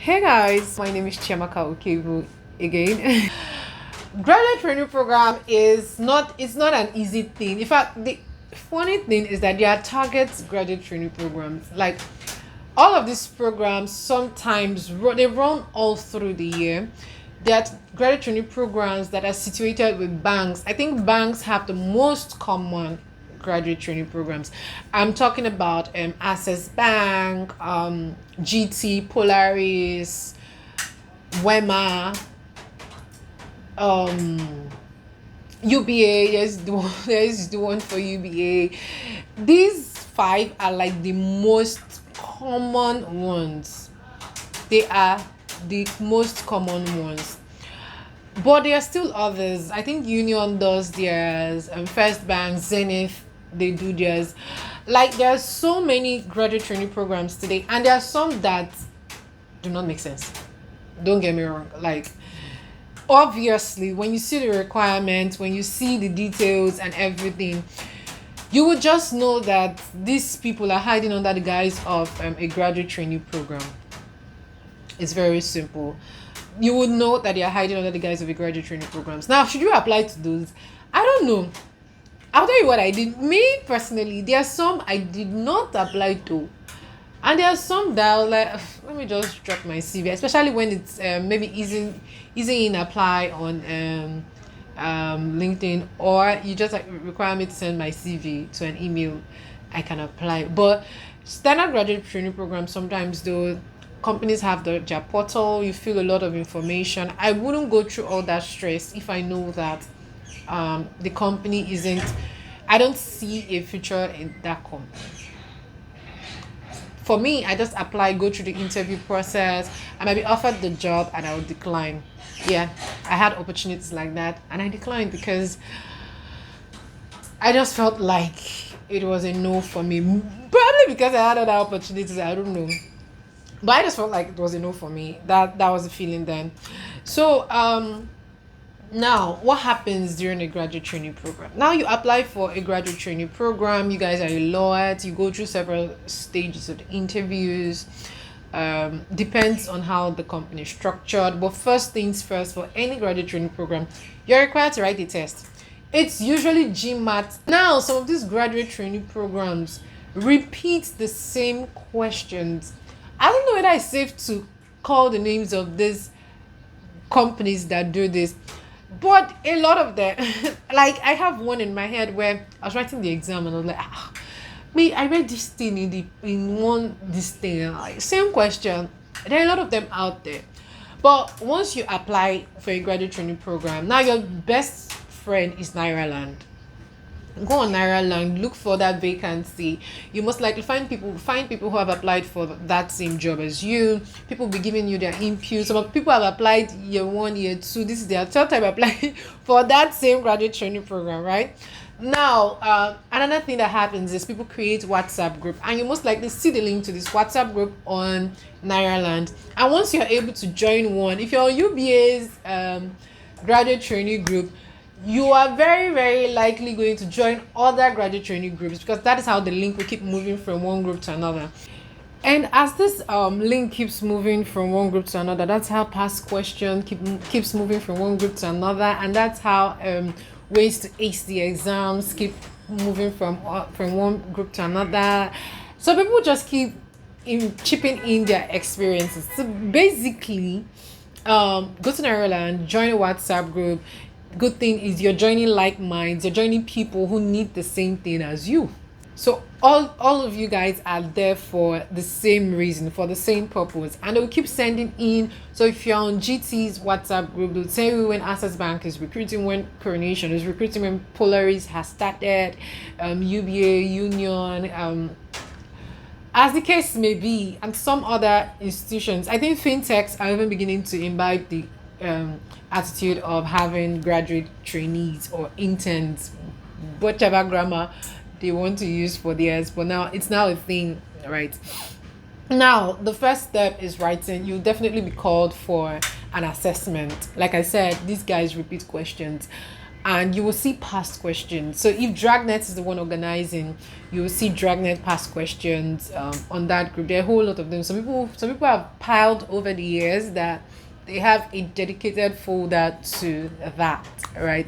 Hey guys, my name is Chiamaka Okebu again. Graduate training program is not an easy thing. In fact, the funny thing is that there are target graduate training programs. Like all of these programs sometimes they run all through the year. There are graduate training programs that are situated with banks. I think banks have the most common graduate training programs. I'm talking about Access Bank, GT, Polaris, Wema, um, UBA. There's the one for UBA. These five are like the most common ones. They are the most common ones. But there are still others. I think Union does theirs, First Bank, Zenith, they do theirs. Like there are so many graduate training programs today, and there are some that do not make sense. Don't get me wrong. Like obviously, when you see the requirements, when you see the details and everything, you would just know that these people are hiding under the guise of a graduate training program. It's very simple. You would know that they are hiding under the guise of a graduate training programs. Now, should you apply to those? I don't know. I'll tell you what I did. Me personally, there are some I did not apply to, and there are some that I was like, let me just drop my CV, especially when it's maybe easy in apply on LinkedIn, or you just like require me to send my CV to an email. I can apply, but standard graduate training programs sometimes though companies have their portal, you fill a lot of information. I wouldn't go through all that stress if I know that the company isn't, I don't see a future in that company. For me, I just apply, go through the interview process. I might be offered the job and I will decline. Yeah, I had opportunities like that and I declined because I just felt like it was a no for me. Probably because I had other opportunities, I don't know. But I just felt like it was a no for me. That was the feeling then. So now what happens during a graduate training program? Now you apply for a graduate training program, you guys are a lot, you go through several stages of the interviews. Depends on how the company is structured. But first things first, for any graduate training program, you're required to write a test. It's usually GMAT. Now some of these graduate training programs repeat the same questions. I don't know whether it's safe to call the names of these companies that do this, but a lot of them, like I have one in my head where I was writing the exam and I was like, me, I read this thing in one this thing, like same question. There are a lot of them out there, but once you apply for a graduate training program, now your best friend is Nairaland. Go on Nairaland, look for that vacancy. You most likely find people who have applied for that same job as you. People will be giving you their input. Some people have applied year 1, year 2. This is their third time applying for that same graduate training program, right? Now, another thing that happens is people create WhatsApp group, and you most likely see the link to this WhatsApp group on Nairaland. And once you're able to join one, if you're on UBA's graduate training group, you are very very likely going to join other graduate training groups, because that is how the link will keep moving from one group to another. And as this link keeps moving from one group to another, that's how past question keeps moving from one group to another, and that's how ways to ace the exams keep moving from one group to another. So people just keep chipping in their experiences. So basically, go to Ireland, join a WhatsApp group. Good thing is you're joining like minds, you're joining people who need the same thing as you. So all of you guys are there for the same reason, for the same purpose, and they'll keep sending in. So if you're on GT's WhatsApp group, they'll tell you when Access Bank is recruiting, when Coronation is recruiting, when Polaris has started, UBA, Union, as the case may be, and some other institutions. I think fintechs are even beginning to imbibe the attitude of having graduate trainees or interns, whatever grammar they want to use for theirs. But now it's now a thing, right? Now the first step is writing. You'll definitely be called for an assessment. Like I said, these guys repeat questions, and you will see past questions. So if Dragnet is the one organizing, you will see Dragnet past questions on that group. There are a whole lot of them. Some people have piled over the years that they have a dedicated folder to that, right?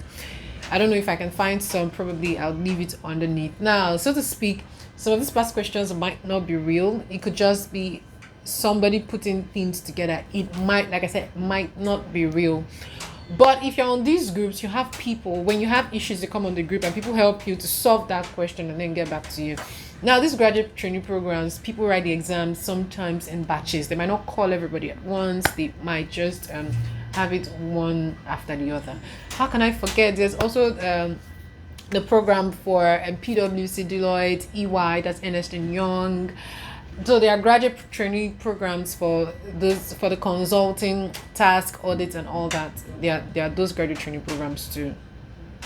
I don't know if I can find some. Probably I'll leave it underneath. Now, so to speak, some of these past questions might not be real. It could just be somebody putting things together. It might, like I said, might not be real. But if you're on these groups, you have people, when you have issues, you come on the group and people help you to solve that question and then get back to you. Now, these graduate training programs, people write the exams sometimes in batches. They might not call everybody at once. They might just have it one after the other. How can I forget? There's also the program for PwC, Deloitte, EY, that's Ernst & Young. So there are graduate training programs for the consulting, task, audit, and all that. There are those graduate training programs too,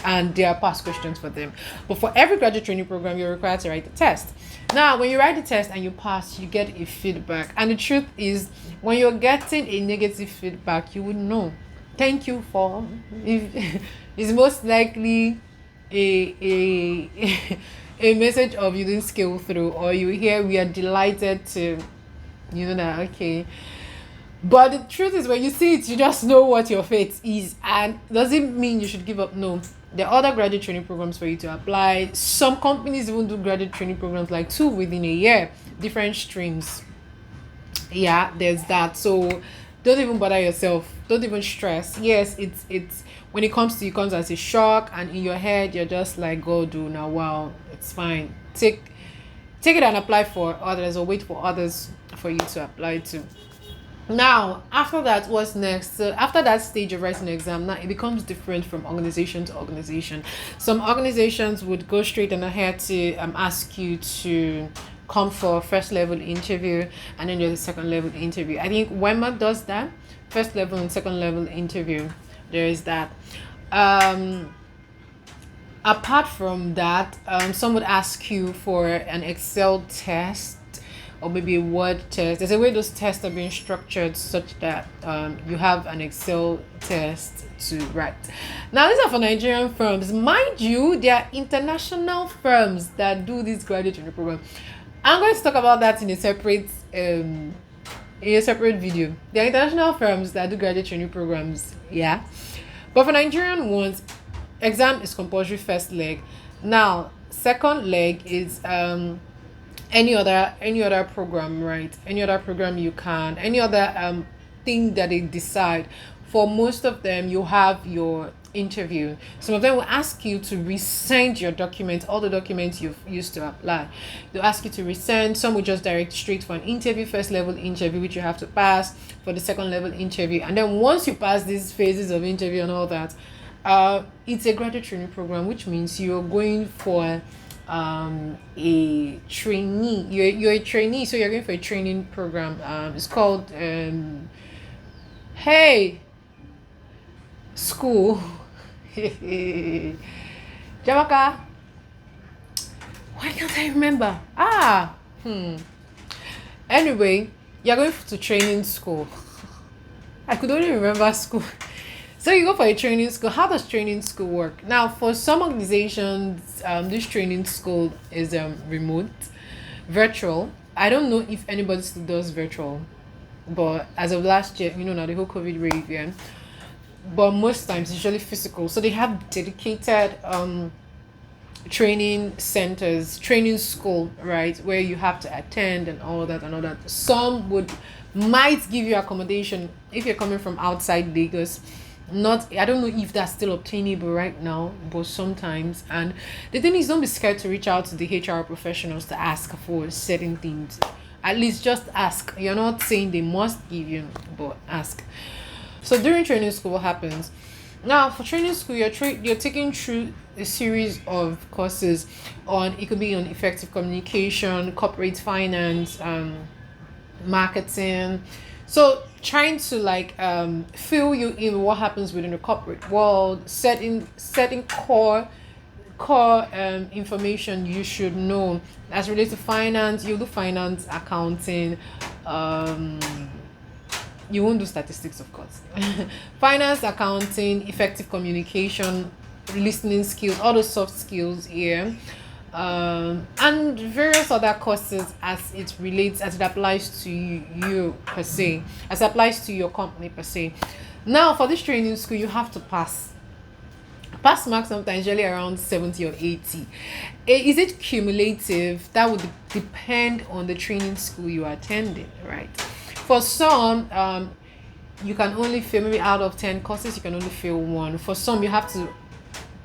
and there are past questions for them. But for every graduate training program, you're required to write the test. Now, when you write the test and you pass, you get a feedback. And the truth is, when you're getting a negative feedback, you would know. Thank you for. It's most likely a a message of you didn't scale through, or you hear we are delighted to, that, okay. But the truth is, when you see it, you just know what your fate is, and doesn't mean you should give up. No, there are other graduate training programs for you to apply. Some companies even do graduate training programs like 2 within a year, different streams. Yeah, there's that. So don't even bother yourself. Don't even stress. Yes, it's when it comes to you, it comes as a shock, and in your head you're just like, go do now. Wow, it's fine. Take it and apply for others, or wait for others for you to apply to. Now, after that, what's next? So after that stage of writing an exam, now it becomes different from organization to organization. Some organizations would go straight and ahead to ask you to come for first level interview, and then there's a second level interview. I think WEMA does that, first level and second level interview. There is that. Apart from that, some would ask you for an Excel test or maybe a word test. There's a way those tests are being structured such that you have an Excel test to write. Now, these are for Nigerian firms. Mind you, there are international firms that do this graduate training program. I'm going to talk about that in a separate video. There are international firms that do graduate training programs, yeah. But for Nigerian ones, exam is compulsory first leg. Now, second leg is any other program, right? Any other program you can, any other thing that they decide. For most of them, you have your interview. Some of them will ask you to resend your documents, all the documents you've used to apply. They'll ask you to resend. Some will just direct straight for an interview, first level interview, which you have to pass, for the second level interview. And then once you pass these phases of interview and all that, it's a graduate training program, which means you're going for a trainee. You're a trainee, so you're going for a training program. It's called Hey School. Jamaka, why can't I remember? Anyway, you're going to training school. I could only remember school. So you go for a training school. How does training school work? Now, for some organizations, this training school is remote, virtual. I don't know if anybody still does virtual, but as of last year, now the whole COVID wave, yeah. But most times it's usually physical. So they have dedicated training centers, training school, right, where you have to attend and all that and all that. Some might give you accommodation if you're coming from outside Lagos. I don't know if that's still obtainable right now, but sometimes. And the thing is, don't be scared to reach out to the HR professionals to ask for certain things. At least just ask. You're not saying they must give you, but ask. So during training school, what happens? Now, for training school, you're taking through a series of courses it could be on effective communication, corporate finance, marketing. So trying to fill you in what happens within the corporate world, setting core information you should know as related to finance. You'll do finance, accounting, you won't do statistics, of course. Finance, accounting, effective communication, listening skills, all those soft skills here, and various other courses as it relates, as it applies to you per se, as it applies to your company per se. Now, for this training school, you have to pass marks sometimes usually around 70 or 80. Is it cumulative? That would depend on the training school you are attending, right? For some, you can only fail, maybe out of 10 courses you can only fail one. For some, you have to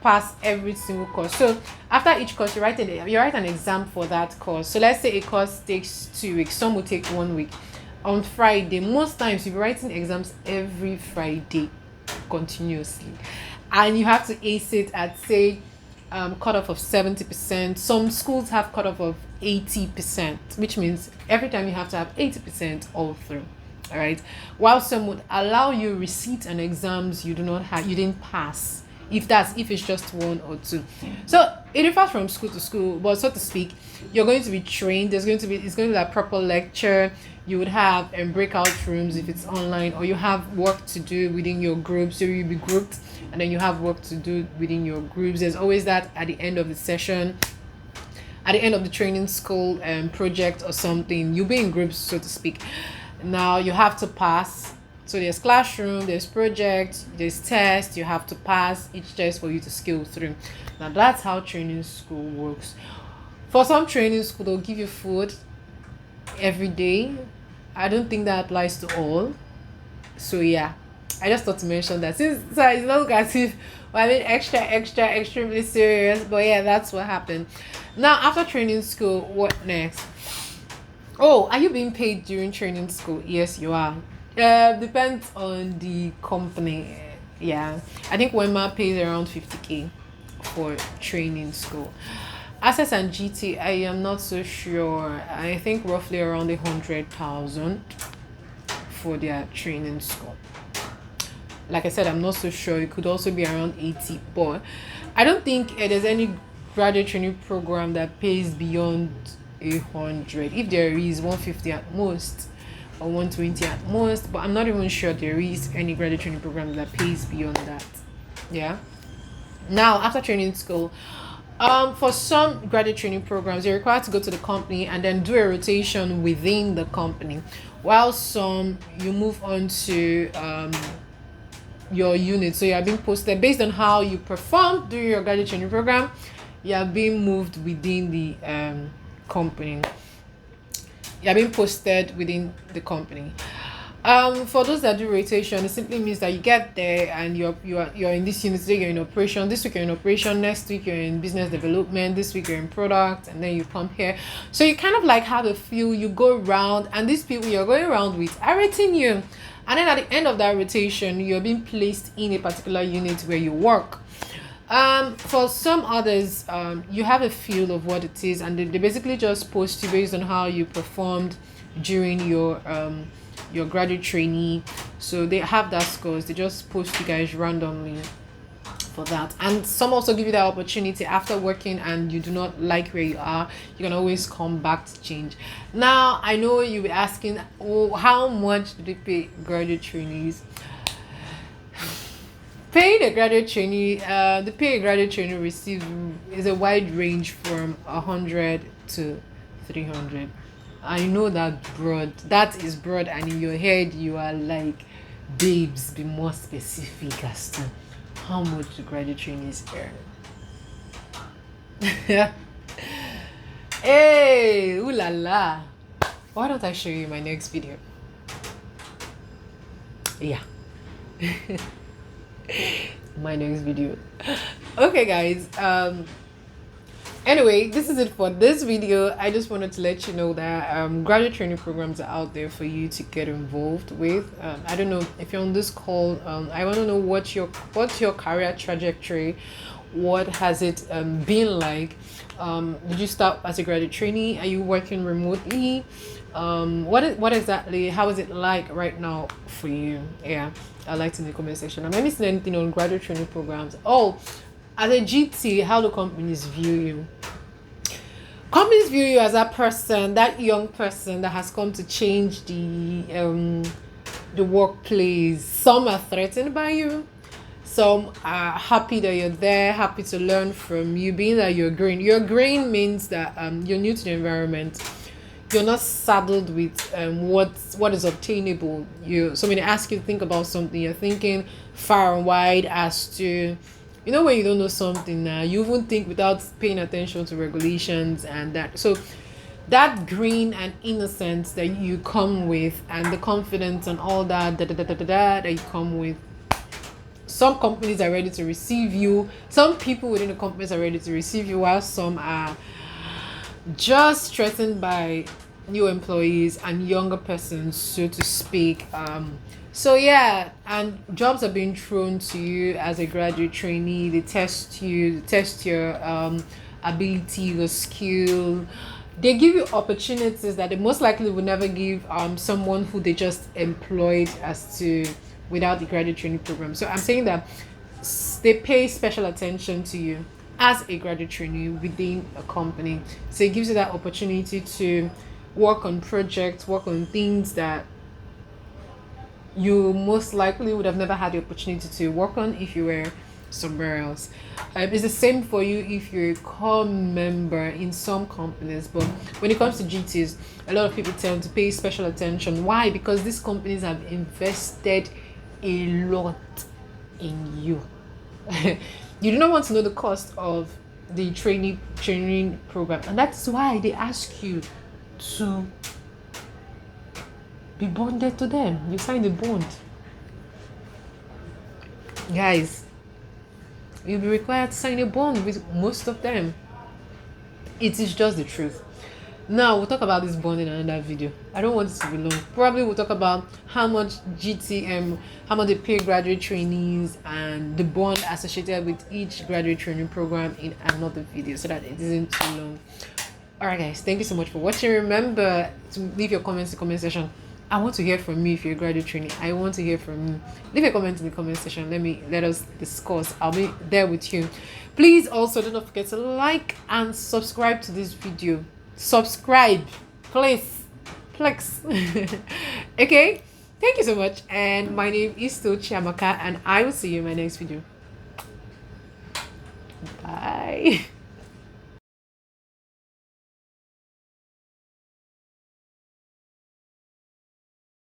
pass every single course. So after each course, you write an exam for that course. So let's say a course takes 2 weeks, some will take 1 week. On Friday, most times you'll be writing exams every Friday continuously, and you have to ace it at, say, cutoff of 70%. Some schools have cutoff of 80%, which means every time you have to have 80% all through. All right. While some would allow you receipt and exams you didn't pass, if it's just 1 or 2. So it differs from school to school, but so to speak, you're going to be trained. It's going to be like proper lecture. You would have breakout rooms if it's online, or you have work to do within your group. So you'll be grouped, and then you have work to do within your groups. There's always that at the end of the session, at the end of the training school project or something. You'll be in groups, so to speak. Now you have to pass. So there's classroom, there's project, there's test. You have to pass each test for you to scale through. Now that's how training school works. For some training school, they'll give you food every day. I don't think that applies to all. So yeah, I just thought to mention that, since so it's not as if I mean extremely serious, but yeah, that's what happened. Now after training school, what next? Oh, are you being paid during training school? Yes, you are. Depends on the company. Yeah, I think Wema pays around 50K for training school. Access and GT, I am not so sure. I think roughly around 100,000 for their training school. Like I said, I'm not so sure. It could also be around 80, but I don't think there's any graduate training program that pays beyond 100. If there is, 150 at most, or 120 at most, but I'm not even sure there is any graduate training program that pays beyond that. Yeah. Now after training school, for some graduate training programs, you're required to go to the company and then do a rotation within the company, while some you move on to your unit. So you are being posted based on how you perform during your graduate training program. You are being moved within the company. You are being posted within the company. For those that do rotation, it simply means that you get there and you're in this unit. Today you're in operation, this week you're in operation, next week you're in business development, this week you're in product, and then you come here. So you kind of like have a feel. You go around, and these people you're going around with are rating you, and then at the end of that rotation, you're being placed in a particular unit where you work. For some others, you have a feel of what it is, and they basically just post you based on how you performed during your graduate trainee. So they have that scores. They just post you guys randomly for that. And some also give you that opportunity after working and you do not like where you are, you can always come back to change. Now I know you'll be asking, oh, how much do they pay graduate trainees? Paying a graduate trainee, the pay a graduate trainee receives is a wide range from 100 to 300. I know that is broad, and in your head you are like, babes, be more specific as to how much the graduate trainees earn. Hey, ooh la la. Why don't I show you my next video? Yeah. My next video. Okay guys, anyway, this is it for this video. I just wanted to let you know that graduate training programs are out there for you to get involved with. I don't know if you're on this call. I want to know what's your career trajectory. What has it been like? Did you start as a graduate trainee? Are you working remotely? What exactly? How is it like right now for you? Yeah, I'd like to in the comment section. Am I missing anything on graduate training programs? Oh, as a GT, how do companies view you? Companies view you as that person, that young person that has come to change the workplace. Some are threatened by you. Some are happy that you're there, happy to learn from you, being that you're green. You're green means that you're new to the environment. You're not saddled with what is obtainable. When they ask you to think about something, you're thinking far and wide as to, when you don't know something now, you won't think without paying attention to regulations and that. So that green and innocence that you come with, and the confidence and all that that you come with, some companies are ready to receive you. Some people within the companies are ready to receive you, while some are just threatened by new employees and younger persons, so to speak. So yeah, and jobs are being thrown to you as a graduate trainee. They test you, they test your ability, your skill. They give you opportunities that they most likely would never give someone who they just employed as to without the graduate training program. So I'm saying that they pay special attention to you as a graduate trainee within a company. So it gives you that opportunity to work on projects, work on things that you most likely would have never had the opportunity to work on if you were somewhere else. It's the same for you if you're a core member in some companies, but when it comes to GTs, a lot of people tend to pay special attention. Why? Because these companies have invested a lot in you. You do not want to know the cost of the training program, and that's why they ask you to be bonded to them. You sign the bond, guys. You'll be required to sign a bond with most of them. It is just the truth. Now we'll talk about this bond in another video. I don't want it to be long. Probably we'll talk about how much how much they pay graduate trainees, and the bond associated with each graduate training program in another video, so that it isn't too long. Alright guys, thank you so much for watching. Remember to leave your comments in the comment section. I want to hear from you if you're a graduate trainee. I want to hear from you. Leave a comment in the comment section. Let us discuss. I'll be there with you. Please also do not forget to like and subscribe to this video. Subscribe, please. Okay, thank you so much, and my name is still Chiamaka, and I will see you in my next video. Bye.